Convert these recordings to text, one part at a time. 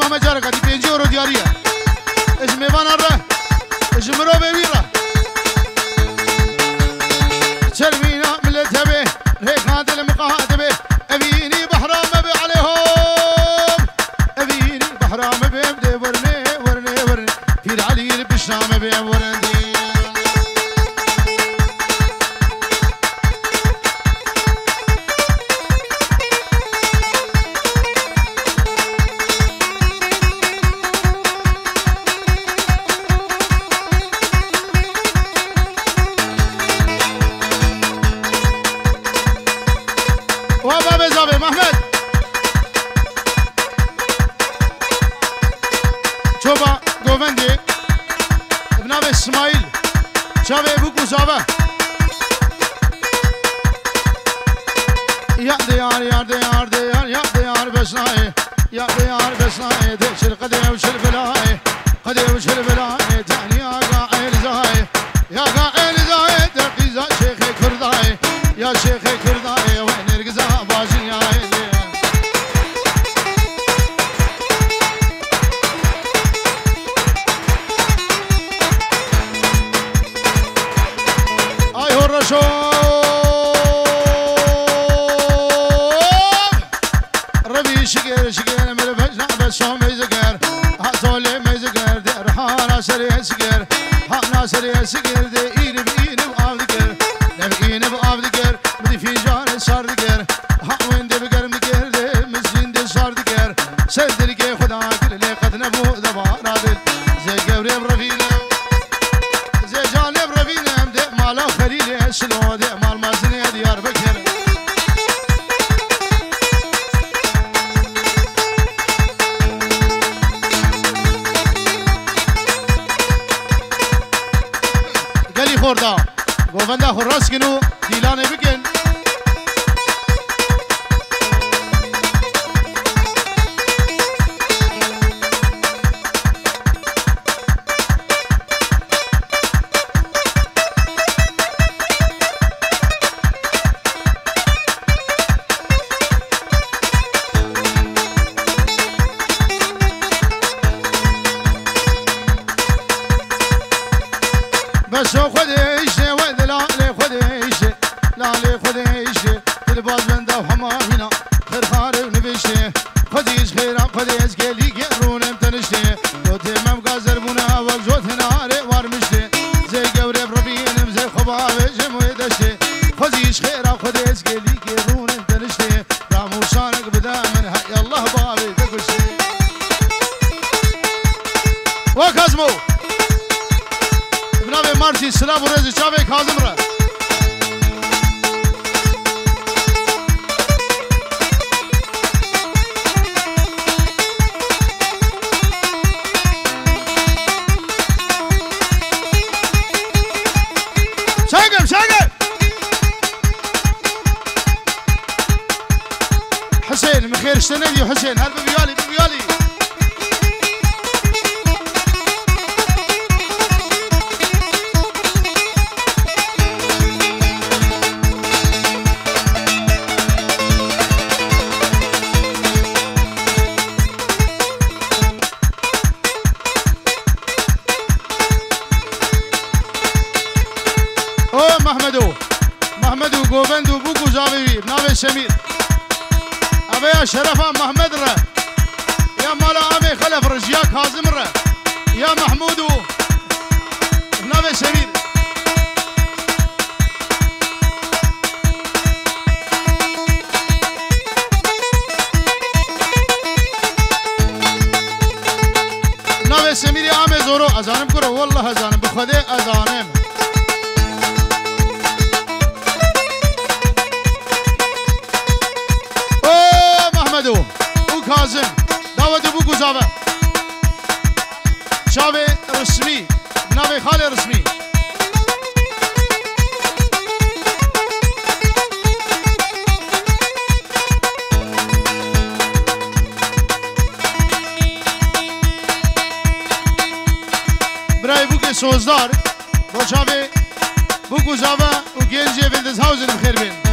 همه جاره قدی 5 یورو دیاریه اش میوان اره اش مرو ببیره چرمینا ملت به ریخان دل مقادبه ابینی بحرام به علیهم ابینی بحرام به ورنه ورنه ورنه پیر علی بشام به ورندی اسماعیل چاوه بو گزاوه یا دیار یا دیار دیار یا دیار بسنای یا دیار بسنای دشل قدیم وشل بلای قدیم وشل بلای تانی آقا ایرزای یا آقا ایرزای درقیزا شیخ کردای یا شیخ کردای و نرگزا بازی یا شو ربي شقر شقر من الفجر بس هم يزقر هاتولي ما يزقر در ها ناصر يسقر ها ناصر يسقر دير بين بافذكر دبين بافذكر بدي في جار صار ذكر ها وين دبقر مذكر مسجين دي صار ذكر سدرك خدا كل لي قد نبو ذبار عادل زي قبري برفينا زي جاني برفينا مالا خليل شلو دي مال مازني ديار بكر قالي خوردا گووندا خراس کنو دیلانه بکن بس خديش وذ لا لي خديش لا لي خديش الباز بندا وحمامنا خير خارب نبشته خديش خير خديش قالي قرون امتنشته لو تمام قازر بنا وجوت نار وارمشته زي قوري بربين زي خباب جمو يدشته خديش خير خديش قالي قرون امتنشته رامو شانك بدا من هيا الله بابي تكشته وكازمو مارسی سلام و رزی چاوه کازم را شاگم شاگم حسين مخير اشتنادي وحسين هل ببيالي ببيالي محمدو گوبندو بوکو زاوی ناوی سمیر اویا شرفا محمد را یا مالا آمی خلف رجیا کازم را یا محمودو ناوی سمیر ناوی سمیر آمی زورو ازانم کرو والله ازانم بخوده ازانم او کازم دعوت بو گزاوه شاوه رسمی ناوی خال رسمی برای بو که سوزدار با شاوه بو گزاوه و گنجی ویلدز هاوزن بخیر بین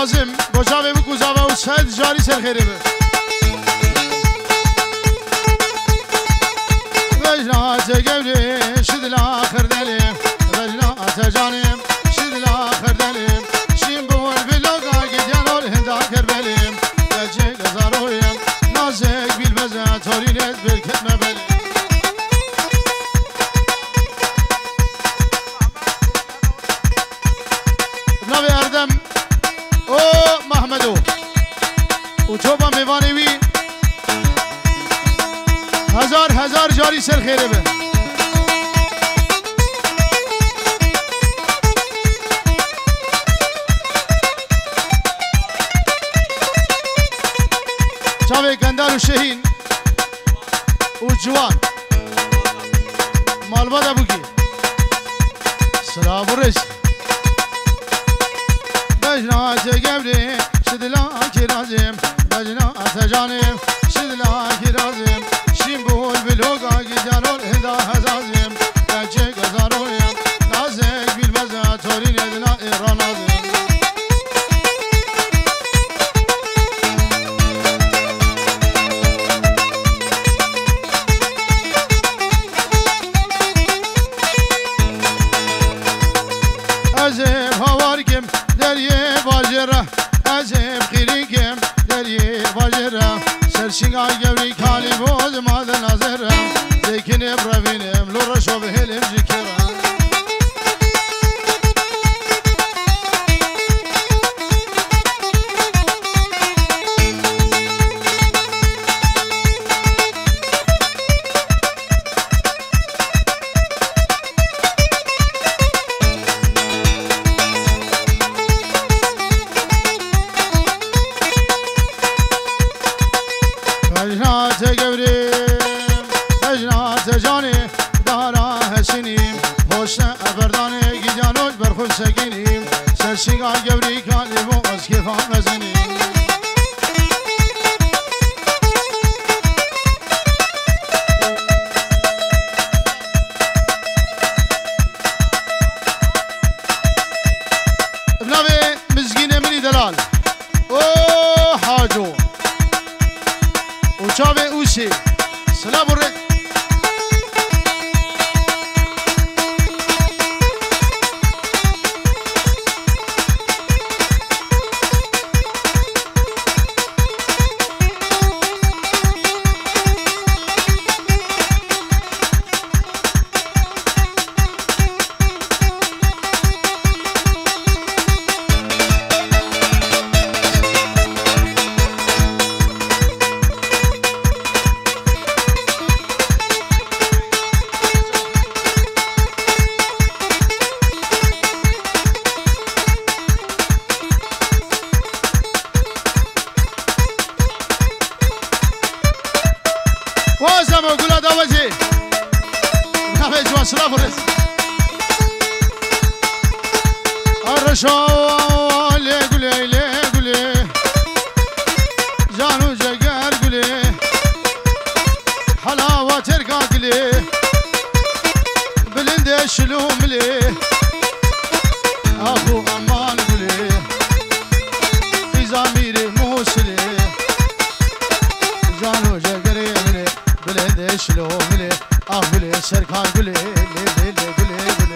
نازم بجاوه بکوزاوه و سید جاری سر خیره به وجنات قبري شد الاخر دليم وجنات جانم شد الاخر دليم شين بول بلوغا قديان الهندا كربليم يجيك زارويم نازك بالبزا تورينيت بالكتمه بليم نبي اردم او محمدو وتوبا ميواني وي هزار جاری سر خیره به چاوه گندر و شهین و جوان مالبا دا بگی سلام و رش بجنات گبری شدلا کی رازم بجنات جانم شدلا کی رازم شیم بول بلوگا گیجانول هدا هزازم گنچه گزارویم نازک بیلبزا تورین ادنا ایران آزم ازم هوارکم دریه باجره ازم خیرینکم دریه باجره سرشنگا گوری کالی بود مادر نظرم دیکنم روینم لورشو به هلم جکرم سرشنگا گوری کالی بود از کفان نزنیم ابنابه مزگین منی دلال او حاجو و چاوه اوشی سلام و رد وازم وقولا دوزي نافي جوان سلاف ورس الرشاوة لي قولي لي قولي جانو جقر قولي حلاوة ترقى قولي بلند الشلوم لي أخو أمان قولي في زميري موسلي جانو جقري مني بلند شلو ملي أهلي سركان قولي لي قولي قولي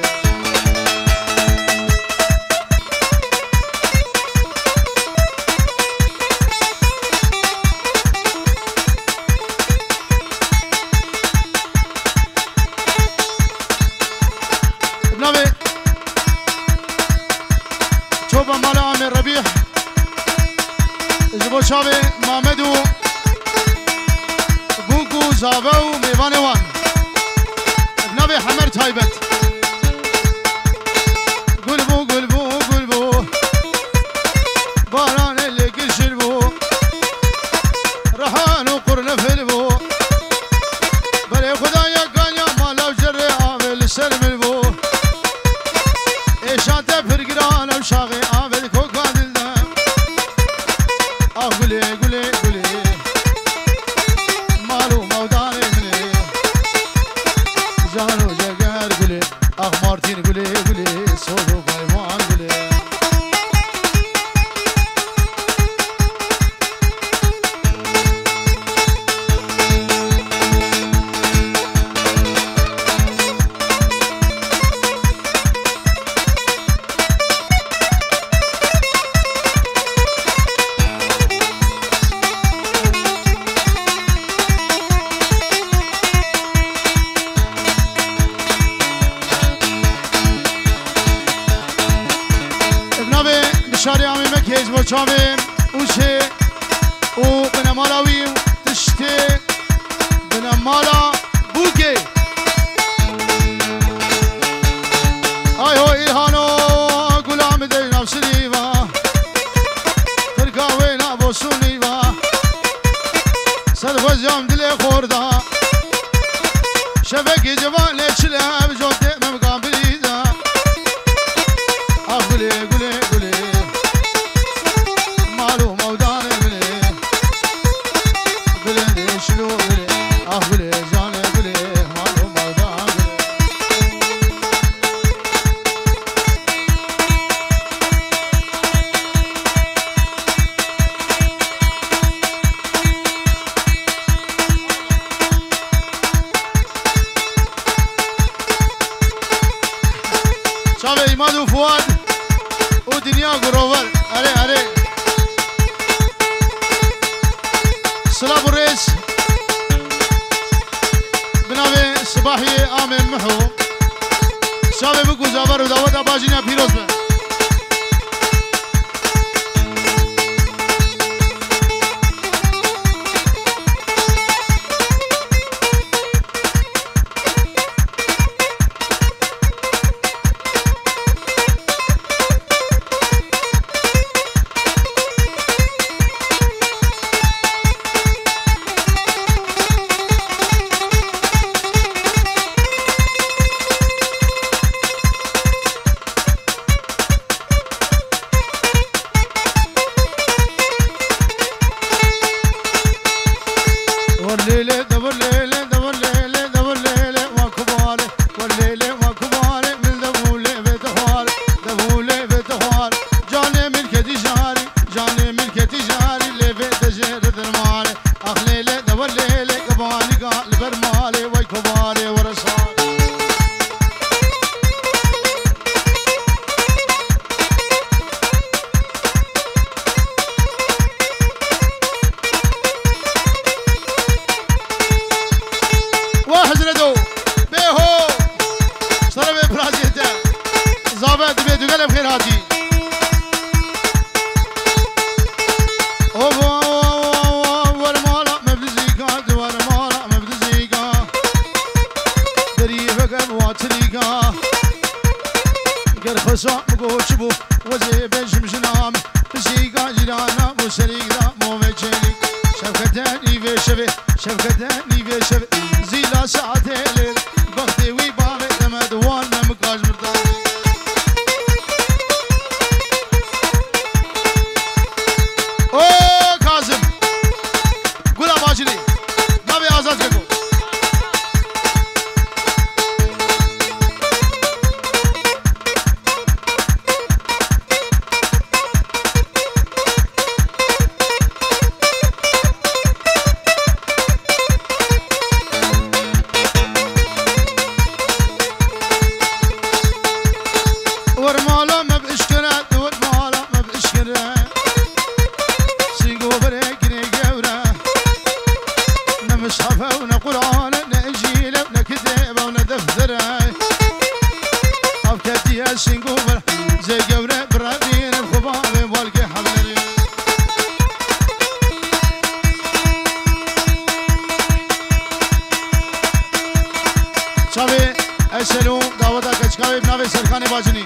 ابنابي شوفا مالا عامر ربيح زبو شابي مامدو زاوه و میوان وان ابنابي حمر تایبت گل بو گل بو گل بو باران اللي قشل بو رحان و قرن فل بو بلي خدايا كان يا مالا وجري عامل سلم بو ايشانت فرقران وشاغي عامل كوكا دلدان قولي قولي قولي مالو موداني مني جانو جقر قولي مارتين قولي قولي صوتو بايوان قولي شاری همی مکیج با چامیم اوشه او بنا مالاوی تشته بنا مالا بوگه آی هو ایهانو گلام دی نفسلی و ترکاوی نبوسونی و صد خوزیم دل خورده شبکی جوان چله بجوده ممکان بریده آخ گله گله گله مالو مودانه بله بله شلو بله آخ بله جانه بله مالو مودانه بله شابه ایماد و فواد و دنیا گروور اره اره سلام و ریس بناوه صباحی آمین محو شابه بگو زابر و داوت آباجینا پیروز به شابه اشلو دعوتا کچکاوی بناوی سرخانه باجنی